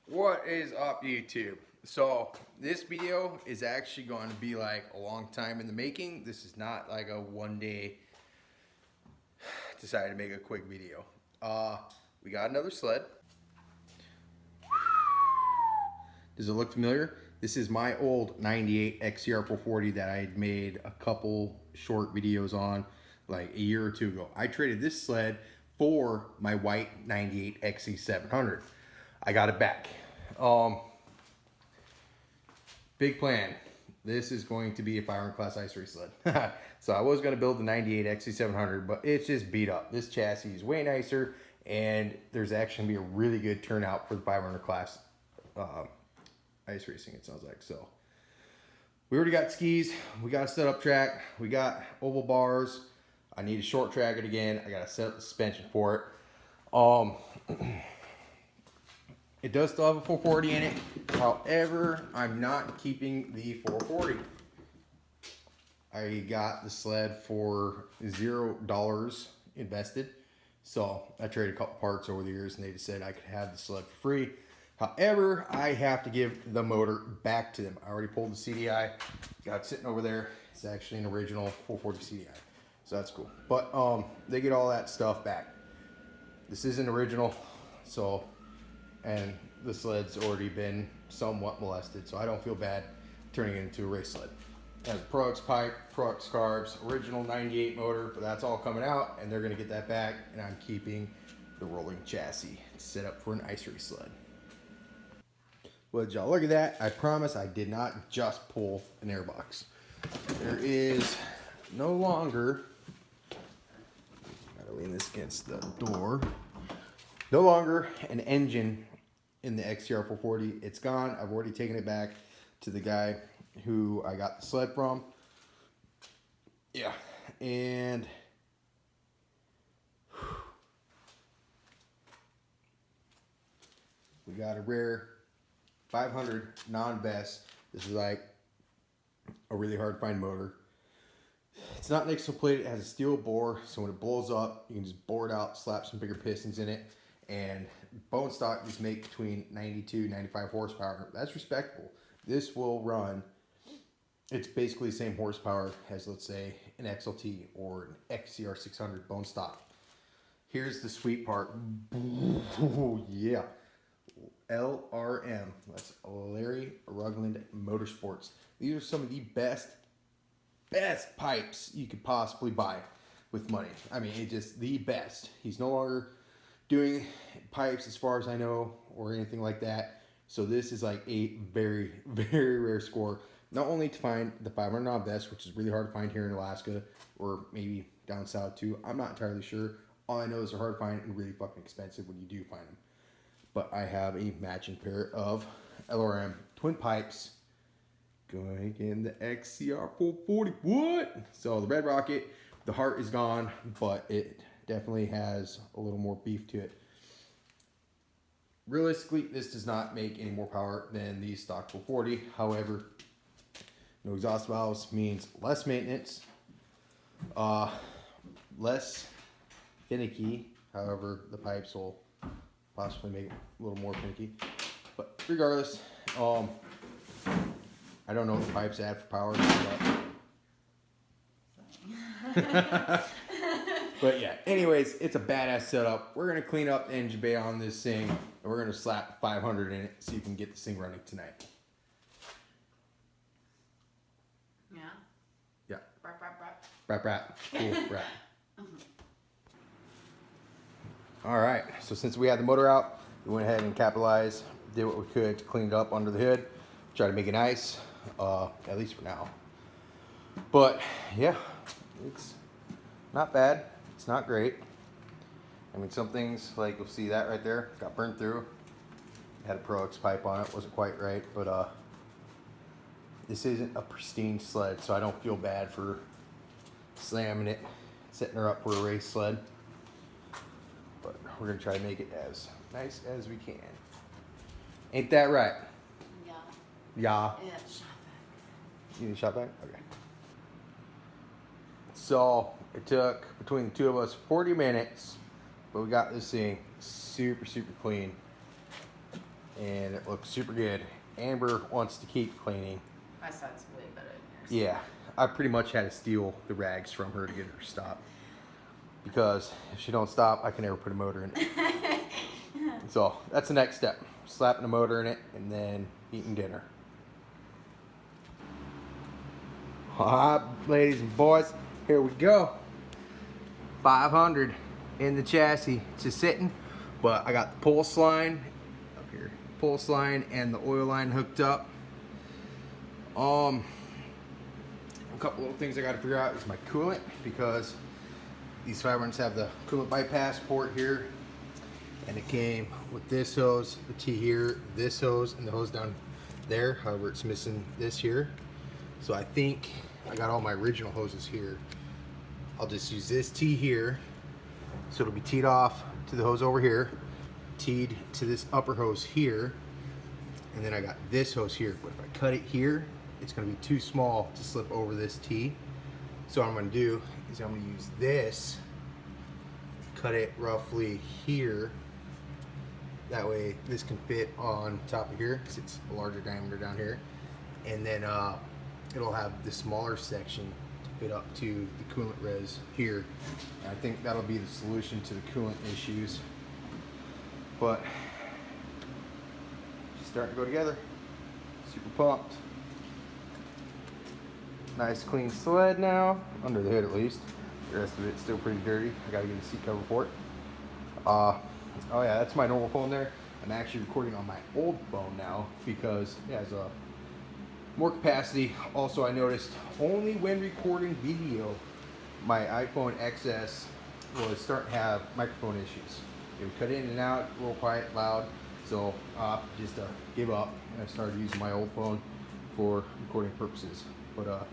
What is up, YouTube? So this video is actually going to be like a long time in the making. This is not like a one day decided to make a quick video. We got another sled. Does it look familiar? This is my old 98 XCR 440 that I had made a couple short videos on like a year or two ago. I traded this sled for my white 98 XC 700. I got it back. Big plan. This is going to be a fireman class ice race sled. So I was going to build the 98 XC 700, but it's just beat up. This chassis is way nicer, and there's actually going to be a really good turnout for the 500 class ice racing, it sounds like. So we already got skis, we got a setup track, we got oval bars. I need to short track it again. I got to set up the suspension for it. It does still have a 440 in it. However, I'm not keeping the 440. I got the sled for $0 invested. So I traded a couple parts over the years and they just said I could have the sled for free. However, I have to give the motor back to them. I already pulled the CDI. Got it sitting over there. It's actually an original 440 CDI. So that's cool. But they get all that stuff back. This isn't original. So, and the sled's already been somewhat molested. So I don't feel bad turning it into a race sled. It has a Pro X pipe, Pro X carbs, original 98 motor, but that's all coming out and they're gonna get that back, and I'm keeping the rolling chassis set up for an ice race sled. Well, y'all, look at that. I promise I did not just pull an airbox. There is no longer, gotta lean this against the door, no longer an engine in the XCR 440. It's gone. I've already taken it back to the guy who I got the sled from. Yeah, and we got a rare 500 non-best. This is like a really hard to find motor. It's not nickel plated. It has a steel bore, so when it blows up, you can just bore it out, slap some bigger pistons in it, and bone stock just make between 92, 95 horsepower. That's respectable. This will run, it's basically the same horsepower as, let's say, an XLT or an XCR 600 bone stock. Here's the sweet part. Ooh, yeah. LRM. That's Larry Rugland Motorsports. These are some of the best pipes you could possibly buy with money. I mean, it's just the best. He's no longer doing pipes as far as I know or anything like that. So this is like a very, very rare score. Not only to find the 500 non-vest, which is really hard to find here in Alaska or maybe down south too. I'm not entirely sure. All I know is they're hard to find and really fucking expensive when you do find them. But I have a matching pair of LRM twin pipes going in the XCR 440. What? So the Red Rocket, the heart is gone, but it definitely has a little more beef to it. Realistically, this does not make any more power than the stock 440. However, no exhaust valves means less maintenance, less finicky. However, the pipes will possibly make it a little more finicky. But regardless, I don't know what the pipes add for power. But yeah, anyways, it's a badass setup. We're going to clean up the engine bay on this thing, and we're going to slap 500 in it so you can get this thing running tonight. Yeah. Yeah. Rap, rap, rap. Rap, rap. Cool, rap. All right, so since we had the motor out, we went ahead and capitalized, did what we could to clean it up under the hood, try to make it nice, at least for now. But yeah, it's not bad. It's not great. I mean, some things, like you'll see that right there, got burnt through. It had a Pro X pipe on it, wasn't quite right, but this isn't a pristine sled, so I don't feel bad for slamming it, setting her up for a race sled. But we're gonna try to make it as nice as we can. Ain't that right? Yeah. Yeah. Yeah, shot back. You need a shot back? Okay. So it took between the two of us 40 minutes, but we got this thing super, super clean. and it looks super good. Amber wants to keep cleaning. My side's way better than yours. Yeah, I pretty much had to steal the rags from her to get her to stop. Because if she don't stop, I can never put a motor in it. So that's the next step. Slapping a motor in it and then eating dinner. Alright, ladies and boys, here we go. 500 in the chassis. It's just sitting, but I got the pulse line up here. Pulse line and the oil line hooked up. A couple little things I got to figure out is my coolant, because these 500s have the coolant bypass port here, and it came with this hose, the T here, this hose, and the hose down there. However, it's missing this here. So I think I got all my original hoses here. I'll just use this T here, so it'll be teed off to the hose over here, teed to this upper hose here, and then I got this hose here. But if I cut it here, it's going to be too small to slip over this T. So what I'm going to do is I'm going to use this, cut it roughly here. That way this can fit on top of here, because it's a larger diameter down here. And then it'll have the smaller section to fit up to the coolant res here. And I think that'll be the solution to the coolant issues. But it's starting to go together. Super pumped. Nice clean sled now, under the hood at least. The rest of it's still pretty dirty. I gotta get a seat cover for it. Oh yeah, that's my normal phone there. I'm actually recording on my old phone now because it has more capacity. Also, I noticed only when recording video, my iPhone XS was starting to have microphone issues. It would cut in and out, real quiet, loud. So just gave up, and I started using my old phone for recording purposes. But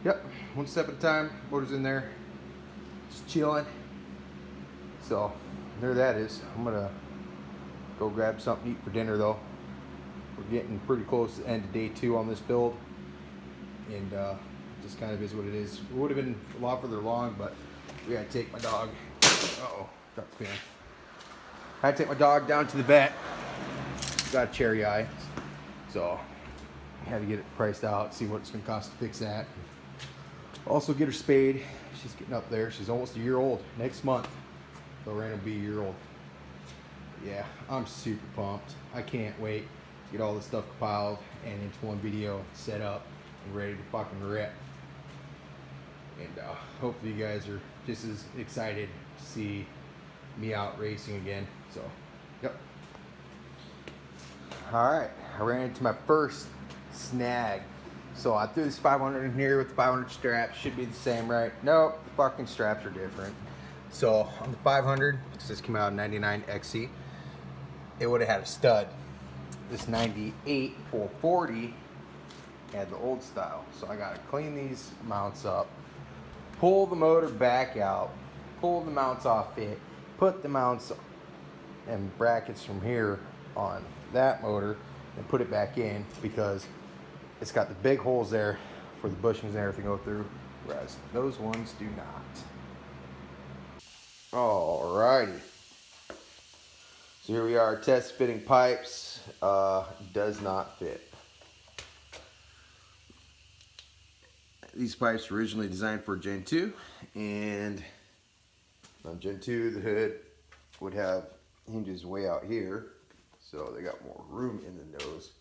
yep, one step at a time. Motor's in there, just chilling. So there that is. I'm gonna go grab something to eat for dinner though. We're getting pretty close to the end of day 2 on this build, and just kind of is what it is. It would have been a lot further along, but we gotta take my dog. Uh-oh, got the fan. I had to take my dog down to the vet. Got a cherry eye, so I had to get it priced out, see what it's gonna cost to fix that. Also get her spayed. She's getting up there. She's almost a year old. Next month, Lorraine will be a year old. Yeah, I'm super pumped. I can't wait to get all this stuff compiled and into one video, set up, and ready to fucking rip. And hopefully you guys are just as excited to see me out racing again. So, yep. Alright, I ran into my first snag. So I threw this 500 in here with the 500 straps. Should be the same, right? Nope, the fucking straps are different. So on the 500, this came out in 99 XC, it would have had a stud. This 98 440 had the old style. So I gotta clean these mounts up, pull the motor back out, pull the mounts off it, put the mounts and brackets from here on that motor and put it back in, because it's got the big holes there for the bushings and everything to go through, whereas those ones do not. Alrighty. So here we are, test fitting pipes. Does not fit. These pipes were originally designed for Gen 2, and on Gen 2 the hood would have hinges way out here, so they got more room in the nose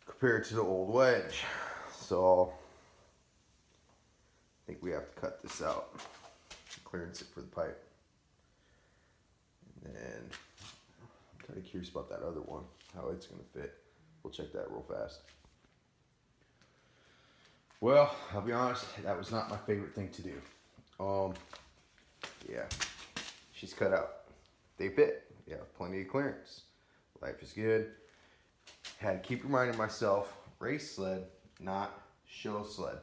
compared to the old wedge. So I think we have to cut this out, clearance it for the pipe. And then I'm kind of curious about that other one, how it's going to fit. We'll check that real fast. Well, I'll be honest, that was not my favorite thing to do. Yeah, she's cut out. They fit. Yeah, plenty of clearance. Life is good. Had to keep reminding myself, race sled, not show sled.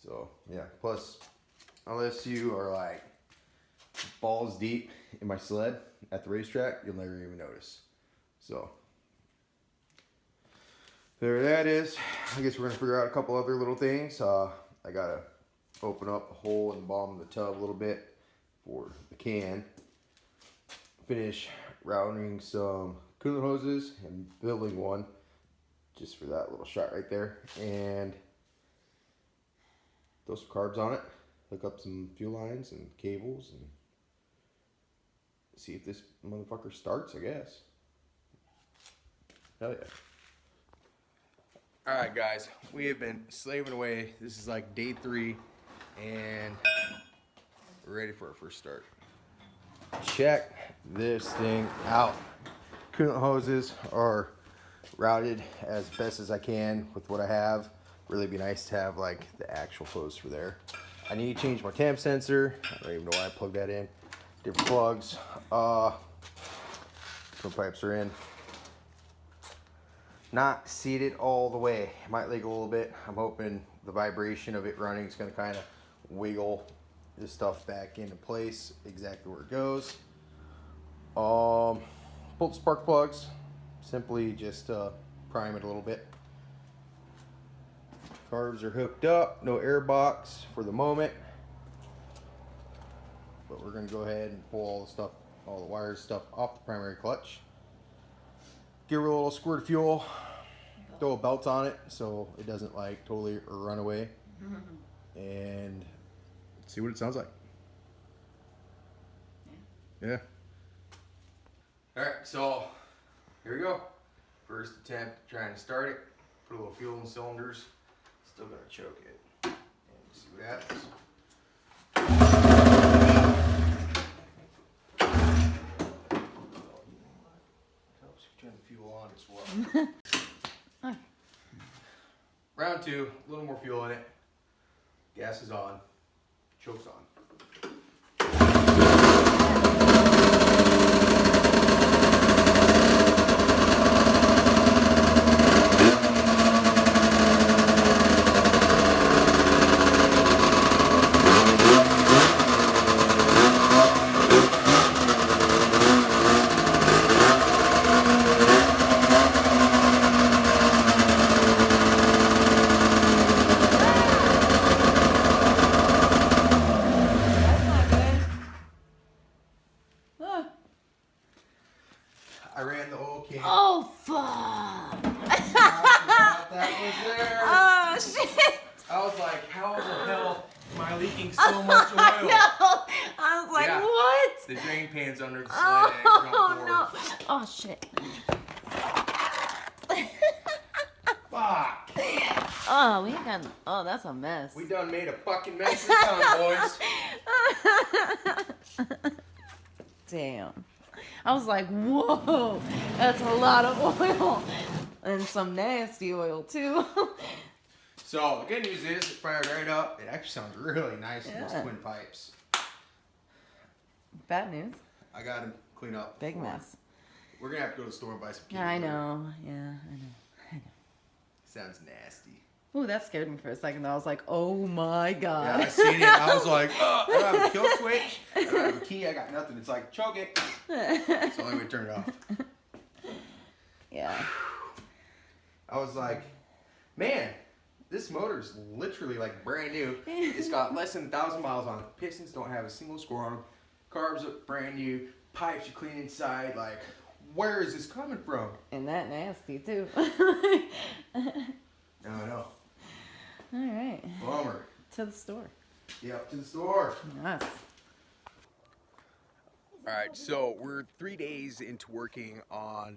So yeah, plus unless you are like balls deep in my sled at the racetrack, you'll never even notice. So there that is. I guess we're gonna figure out a couple other little things. I gotta open up a hole in the bottom of the tub a little bit for the can. Finish routing some coolant hoses and building one just for that little shot right there. And throw some carbs on it, hook up some fuel lines and cables, and see if this motherfucker starts, I guess. Hell yeah. Alright guys, we have been slaving away. This is like day 3 and we're ready for our first start. Check this thing out. Coolant hoses are routed as best as I can with what I have. Really be nice to have like the actual hose for there. I need to change my temp sensor. I don't even know why I plugged that in. Different plugs. Twin pipes are in. Not seated all the way. It might leak a little bit. I'm hoping the vibration of it running is going to kind of wiggle this stuff back into place exactly where it goes. Pull the spark plugs. Simply just prime it a little bit. Carbs are hooked up. No air box for the moment. But we're going to go ahead and pull all the stuff, all the wires stuff off the primary clutch. Give her a little squirt of fuel. Throw a belt on it so it doesn't like totally run away. And see what it sounds like. Yeah. Alright, so here we go. First attempt trying to start it. Put a little fuel in the cylinders. Still gonna choke it. And see what happens. Helps if you turn the fuel on as well. Round 2, a little more fuel in it. Gas is on. Choke's on. I ran the oil can. Oh, fuck. That was there. Oh, shit. I was like, how the hell am I leaking so much oil? I was like, Yeah. what? The drain pan's under the sled. Oh, no. Oh, shit. Fuck. Oh, we ain't got. Oh, that's a mess. We done made a fucking mess this time, boys. Damn. I was like, whoa, that's a lot of oil. And some nasty oil, too. So, the good news is it fired right up. It actually sounds really nice in those Yeah. twin pipes. Bad news. I got them clean up. Big before. mess. We're going to have to go to the store and buy some Yeah, I know. Yeah, I know. Sounds nasty. Ooh, that scared me for a second, though. I was like, oh, my God. Yeah, I seen it. I was like, oh, I don't have a kill switch. I don't have a key. I got nothing. It's like, choke it. It's the only way to turn it off. Yeah. I was like, man, this motor's literally like brand new. It's got less than 1,000 miles on it. Pistons don't have a single score on them. Carbs look brand new. Pipes are clean inside. Like, where is this coming from? And that nasty, too. No, I know. All right. Bummer. To the store. Yep, to the store. Nice. All right, so we're 3 days into working on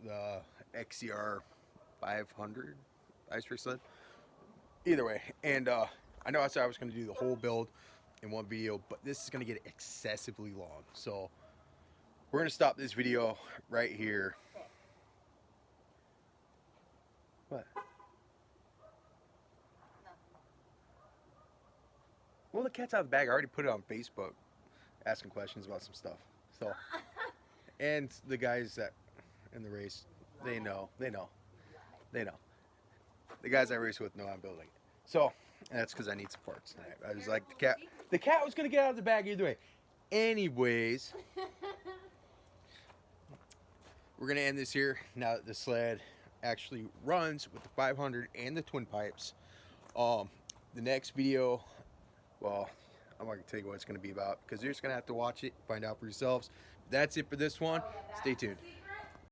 the XCR 500 ice race sled. Either way, and I know I said I was going to do the whole build in one video, but this is going to get excessively long. So we're going to stop this video right here. What? Well, the cat's out of the bag. I already put it on Facebook, asking questions about some stuff. So, and the guys that in the race, they know. The guys I race with know I'm building it. So, and that's because I need some parts tonight. I was like, the cat was gonna get out of the bag either way. Anyways, we're gonna end this here now that the sled actually runs with the 500 and the twin pipes. The next video, well, I'm not gonna tell you what it's gonna be about because you're just gonna have to watch it, find out for yourselves. that's it for this one. Stay tuned.